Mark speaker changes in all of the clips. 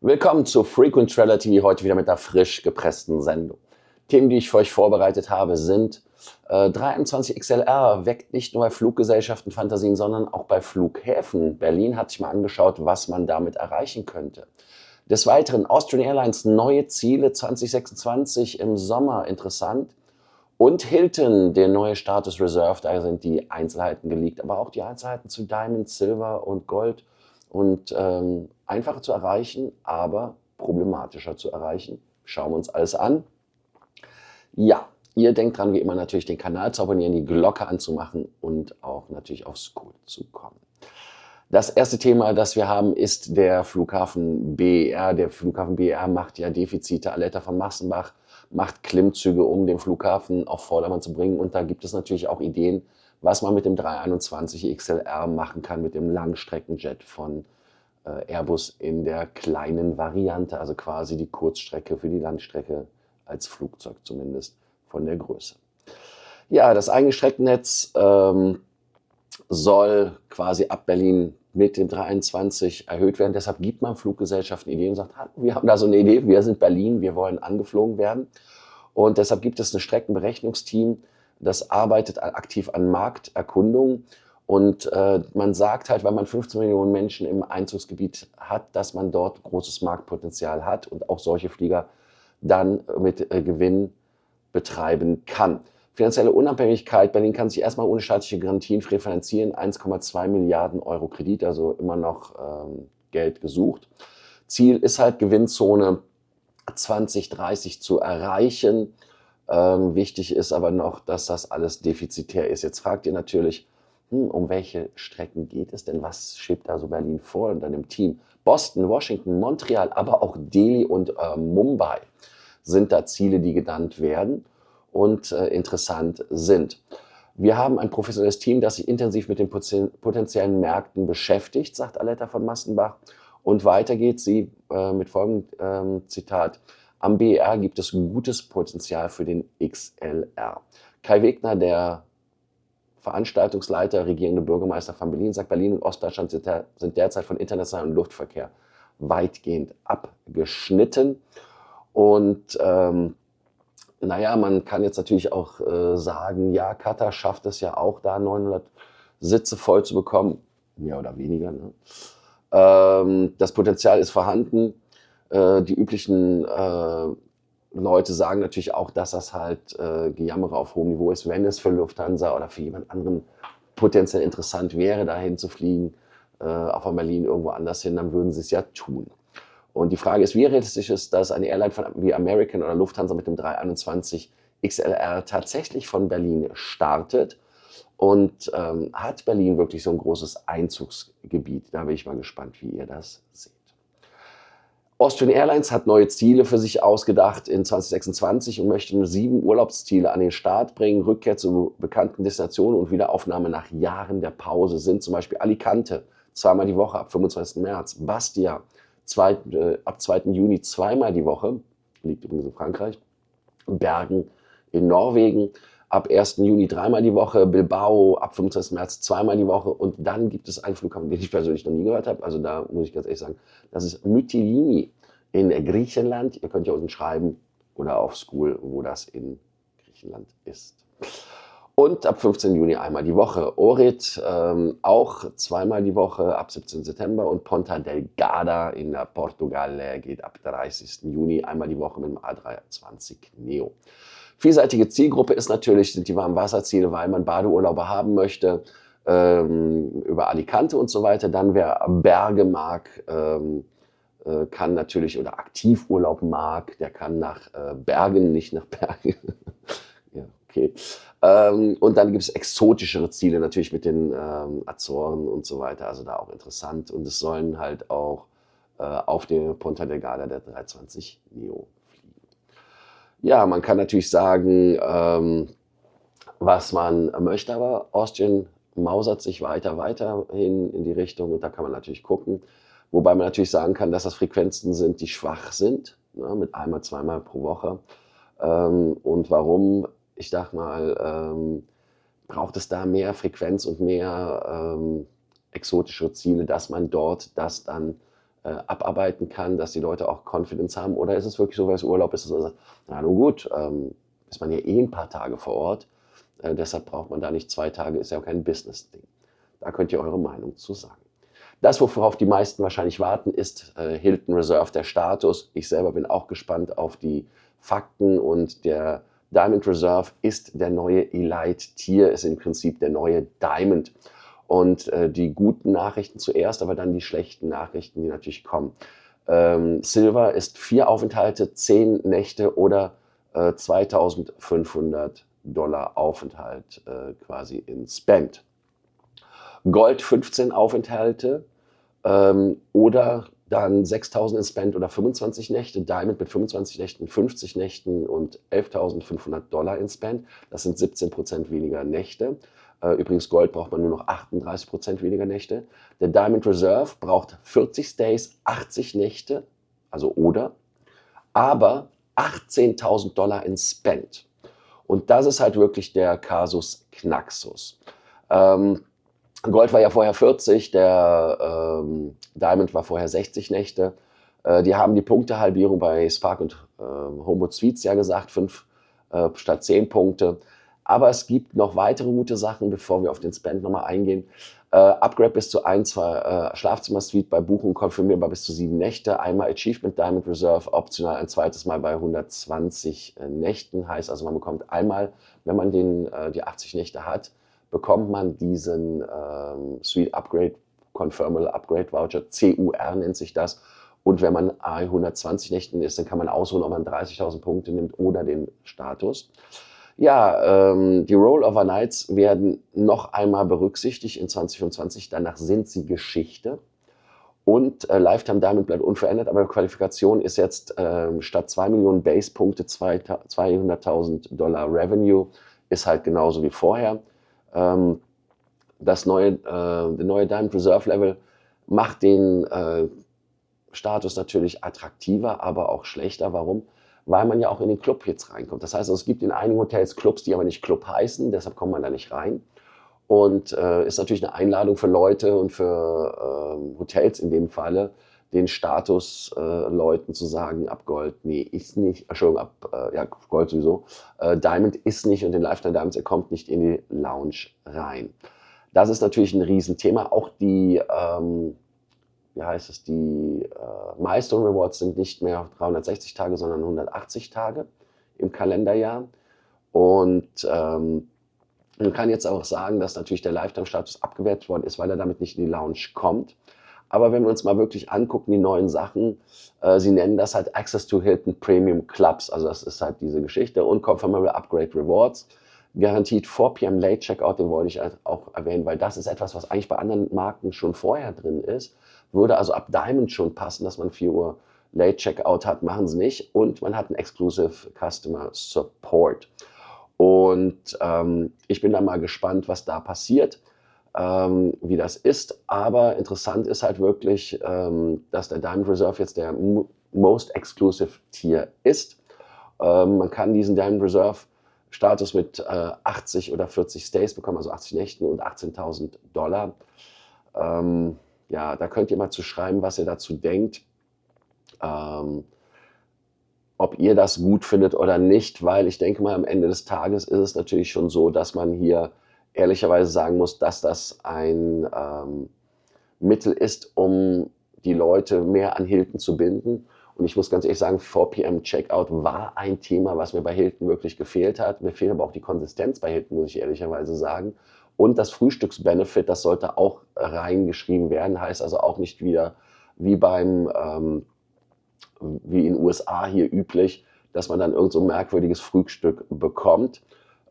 Speaker 1: Willkommen zu Frequent Traveler TV, heute wieder mit einer frisch gepressten Sendung. Themen, die ich für euch vorbereitet habe, sind 321 XLR weckt nicht nur bei Fluggesellschaften Fantasien, sondern auch bei Flughäfen. Berlin hat sich mal angeschaut, was man damit erreichen könnte. Des Weiteren Austrian Airlines neue Ziele 2026 im Sommer, interessant. Und Hilton, der neue Status Reserve, da sind die Einzelheiten geleakt, aber auch die Einzelheiten zu Diamond, Silver und Gold. Und einfacher zu erreichen, aber problematischer zu erreichen. Schauen wir uns alles an. Ja, ihr denkt dran, wie immer natürlich den Kanal zu abonnieren, die Glocke anzumachen und auch natürlich aufs Cool zu kommen. Das erste Thema, das wir haben, ist der Flughafen BER. Der Flughafen BER macht ja Defizite. Aletta von Massenbach macht Klimmzüge, um den Flughafen auf Vordermann zu bringen. Und da gibt es natürlich auch Ideen, was man mit dem 321 XLR machen kann, mit dem Langstreckenjet von Airbus in der kleinen Variante, also quasi die Kurzstrecke für die Landstrecke als Flugzeug zumindest von der Größe. Ja, das eigene Streckennetz soll quasi ab Berlin mit dem 321 erhöht werden. Deshalb gibt man Fluggesellschaften Ideen und sagt, wir haben da so eine Idee, wir sind Berlin, wir wollen angeflogen werden. Und deshalb gibt es ein Streckenberechnungsteam, das arbeitet aktiv an Markterkundung. Und man sagt halt, weil man 15 Millionen Menschen im Einzugsgebiet hat, dass man dort großes Marktpotenzial hat und auch solche Flieger dann mit Gewinn betreiben kann. Finanzielle Unabhängigkeit. Berlin kann sich erstmal ohne staatliche Garantien refinanzieren. 1,2 Milliarden Euro Kredit, also immer noch Geld gesucht. Ziel ist halt, Gewinnzone 2030 zu erreichen. Wichtig ist aber noch, dass das alles defizitär ist. Jetzt fragt ihr natürlich, um welche Strecken geht es denn? Was schiebt da so Berlin vor und dann im Team? Boston, Washington, Montreal, aber auch Delhi und Mumbai sind da Ziele, die genannt werden und interessant sind. Wir haben ein professionelles Team, das sich intensiv mit den potenziellen Märkten beschäftigt, sagt Aletta von Massenbach. Und weiter geht sie mit folgendem Zitat. Am BER gibt es gutes Potenzial für den XLR. Kai Wegner, der Veranstaltungsleiter, regierende Bürgermeister von Berlin, sagt, Berlin und Ostdeutschland sind derzeit von internationalem Luftverkehr weitgehend abgeschnitten. Und naja, man kann jetzt natürlich auch sagen, ja, Katar schafft es ja auch da, 900 Sitze voll zu bekommen, mehr oder weniger. Ne? Das Potenzial ist vorhanden. Die üblichen Leute sagen natürlich auch, dass das halt Gejammere auf hohem Niveau ist, wenn es für Lufthansa oder für jemand anderen potenziell interessant wäre, dahin zu fliegen, auch von Berlin irgendwo anders hin, dann würden sie es ja tun. Und die Frage ist, wie realistisch ist, dass eine Airline wie American oder Lufthansa mit dem 321 XLR tatsächlich von Berlin startet? Und hat Berlin wirklich so ein großes Einzugsgebiet? Da bin ich mal gespannt, wie ihr das seht. Austrian Airlines hat neue Ziele für sich ausgedacht in 2026 und möchte 7 Urlaubsziele an den Start bringen. Rückkehr zu bekannten Destinationen und Wiederaufnahme nach Jahren der Pause sind zum Beispiel Alicante, zweimal die Woche ab 25. März, Bastia, ab 2. Juni zweimal die Woche, liegt übrigens in Frankreich, Bergen in Norwegen, ab 1. Juni dreimal die Woche, Bilbao ab 25. März zweimal die Woche und dann gibt es einen Flughafen, den ich persönlich noch nie gehört habe, also da muss ich ganz ehrlich sagen, das ist Mytilini in Griechenland. Ihr könnt ja unten schreiben oder auf School, wo das in Griechenland ist. Und ab 15. Juni einmal die Woche. Orit auch zweimal die Woche ab 17. September und Ponta Delgada in Portugal geht ab 30. Juni einmal die Woche mit dem A320 Neo. Vielseitige Zielgruppe ist natürlich, sind die Warmwasserziele, weil man Badeurlaube haben möchte, über Alicante und so weiter. Dann wer Berge mag, kann natürlich, oder Aktivurlaub mag, der kann nach Bergen, nicht nach Bergen. Ja, okay. Und dann gibt es exotischere Ziele, natürlich mit den Azoren und so weiter, also da auch interessant. Und es sollen halt auch auf dem Ponta Delgada der 320 Neo fliegen. Ja, man kann natürlich sagen, was man möchte, aber Austrian mausert sich weiterhin in die Richtung und da kann man natürlich gucken. Wobei man natürlich sagen kann, dass das Frequenzen sind, die schwach sind, ne, mit einmal, zweimal pro Woche. Und warum? Ich sag mal, braucht es da mehr Frequenz und mehr exotische Ziele, dass man dort das dann abarbeiten kann, dass die Leute auch Confidence haben? Oder ist es wirklich so, weil es Urlaub ist, dass man sagt, na nun gut, ist man ja eh ein paar Tage vor Ort, deshalb braucht man da nicht 2 Tage, ist ja auch kein Business-Ding. Da könnt ihr eure Meinung zu sagen. Das, worauf die meisten wahrscheinlich warten, ist Hilton Reserve, der Status. Ich selber bin auch gespannt auf die Fakten, und der Diamond Reserve ist der neue Elite-Tier, ist im Prinzip der neue Diamond. Und die guten Nachrichten zuerst, aber dann die schlechten Nachrichten, die natürlich kommen. Silver ist 4 Aufenthalte, 10 Nächte oder $2.500 Aufenthalt quasi in Spend. Gold 15 Aufenthalte oder dann 6.000 in Spend oder 25 Nächte. Diamond mit 25 Nächten, 50 Nächten und $11.500 in Spend. Das sind 17% weniger Nächte. Übrigens, Gold braucht man nur noch 38% weniger Nächte. Der Diamond Reserve braucht 40 Stays, 80 Nächte, also oder, aber $18.000 in Spend. Und das ist halt wirklich der Kasus Knaxus. Gold war ja vorher 40, der Diamond war vorher 60 Nächte. Die haben die Punktehalbierung bei Spark und Homewood Suites ja gesagt, 5 statt 10 Punkte. Aber es gibt noch weitere gute Sachen, bevor wir auf den Spend nochmal eingehen. Upgrade bis zu 1, 2 Schlafzimmer-Suite bei Buchung konfirmierbar bis zu 7 Nächte. Einmal Achievement Diamond Reserve, optional ein zweites Mal bei 120 Nächten. Heißt also, man bekommt einmal, wenn man die 80 Nächte hat, bekommt man diesen Suite Upgrade, Confirmable Upgrade Voucher, CUR nennt sich das. Und wenn man 120 Nächten ist, dann kann man ausholen, ob man 30.000 Punkte nimmt oder den Status. Ja, die Rollover Nights werden noch einmal berücksichtigt in 2025. Danach sind sie Geschichte. Und Lifetime Diamond bleibt unverändert, aber Qualifikation ist jetzt statt 2 Millionen Base-Punkte $200.000 Revenue, ist halt genauso wie vorher. Der neue Diamond Reserve Level macht den Status natürlich attraktiver, aber auch schlechter. Warum? Weil man ja auch in den Club jetzt reinkommt. Das heißt, es gibt in einigen Hotels Clubs, die aber nicht Club heißen, deshalb kommt man da nicht rein. Und ist natürlich eine Einladung für Leute und für Hotels in dem Falle, den Status Leuten zu sagen, ab Gold, nee, ist nicht, Entschuldigung, ja, Gold sowieso, Diamond ist nicht, und den Lifetime Diamonds, er kommt nicht in die Lounge rein. Das ist natürlich ein Riesenthema. Auch die, die Milestone Rewards sind nicht mehr 360 Tage, sondern 180 Tage im Kalenderjahr. Und man kann jetzt auch sagen, dass natürlich der Lifetime-Status abgewertet worden ist, weil er damit nicht in die Lounge kommt. Aber wenn wir uns mal wirklich angucken, die neuen Sachen, sie nennen das halt Access to Hilton Premium Clubs. Also das ist halt diese Geschichte. Und Confirmable Upgrade Rewards. Garantiert 4 p.m. Late Checkout, den wollte ich auch erwähnen, weil das ist etwas, was eigentlich bei anderen Marken schon vorher drin ist. Würde also ab Diamond schon passen, dass man 4 Uhr Late Checkout hat, machen sie nicht. Und man hat einen Exclusive Customer Support. Und ich bin da mal gespannt, was da passiert, wie das ist. Aber interessant ist halt wirklich, dass der Diamond Reserve jetzt der Most Exclusive Tier ist. Man kann diesen Diamond Reserve Status mit 80 oder 40 Stays bekommen, also 80 Nächten und $18.000. Ja, da könnt ihr mal zu schreiben, was ihr dazu denkt. Ob ihr das gut findet oder nicht, weil ich denke mal, am Ende des Tages ist es natürlich schon so, dass man hier ehrlicherweise sagen muss, dass das ein Mittel ist, um die Leute mehr an Hilton zu binden. Und ich muss ganz ehrlich sagen, 4 p.m. Checkout war ein Thema, was mir bei Hilton wirklich gefehlt hat. Mir fehlt aber auch die Konsistenz bei Hilton, muss ich ehrlicherweise sagen. Und das Frühstücksbenefit, das sollte auch reingeschrieben werden. Heißt also auch nicht wieder wie wie in den USA hier üblich, dass man dann irgend so ein merkwürdiges Frühstück bekommt.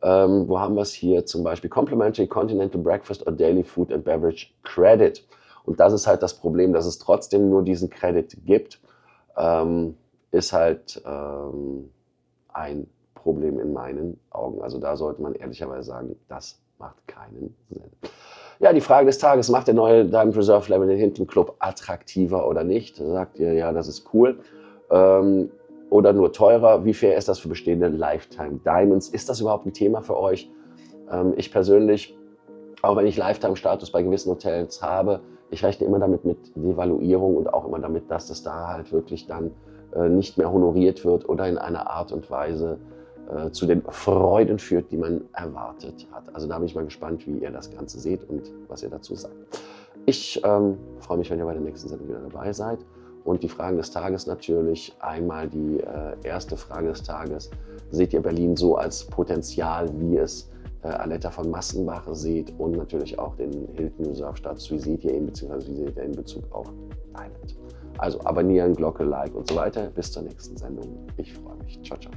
Speaker 1: Wo haben wir es hier? Zum Beispiel Complimentary Continental Breakfast or Daily Food and Beverage Credit. Und das ist halt das Problem, dass es trotzdem nur diesen Credit gibt. Ist halt ein Problem in meinen Augen. Also da sollte man ehrlicherweise sagen, das macht keinen Sinn. Ja, die Frage des Tages, macht der neue Diamond Reserve Level den Hilton Club attraktiver oder nicht? Da sagt ihr, ja, das ist cool. Oder nur teurer. Wie fair ist das für bestehende Lifetime Diamonds? Ist das überhaupt ein Thema für euch? Ich persönlich, auch wenn ich Lifetime-Status bei gewissen Hotels habe, Ich rechne immer damit mit Devaluierung und auch immer damit, dass das da halt wirklich dann nicht mehr honoriert wird oder in einer Art und Weise zu den Freuden führt, die man erwartet hat. Also da bin ich mal gespannt, wie ihr das Ganze seht und was ihr dazu sagt. Ich freue mich, wenn ihr bei der nächsten Sendung wieder dabei seid. Und die Fragen des Tages natürlich. Einmal die erste Frage des Tages. Seht ihr Berlin so als Potenzial, wie es Aletta von Massenbach seht, und natürlich auch den Hilton Reserve Stadt. Wie seht ihr ihn, beziehungsweise wie seht ihr in Bezug auf Thailand? Also abonnieren, Glocke, Like und so weiter. Bis zur nächsten Sendung. Ich freue mich. Ciao, ciao.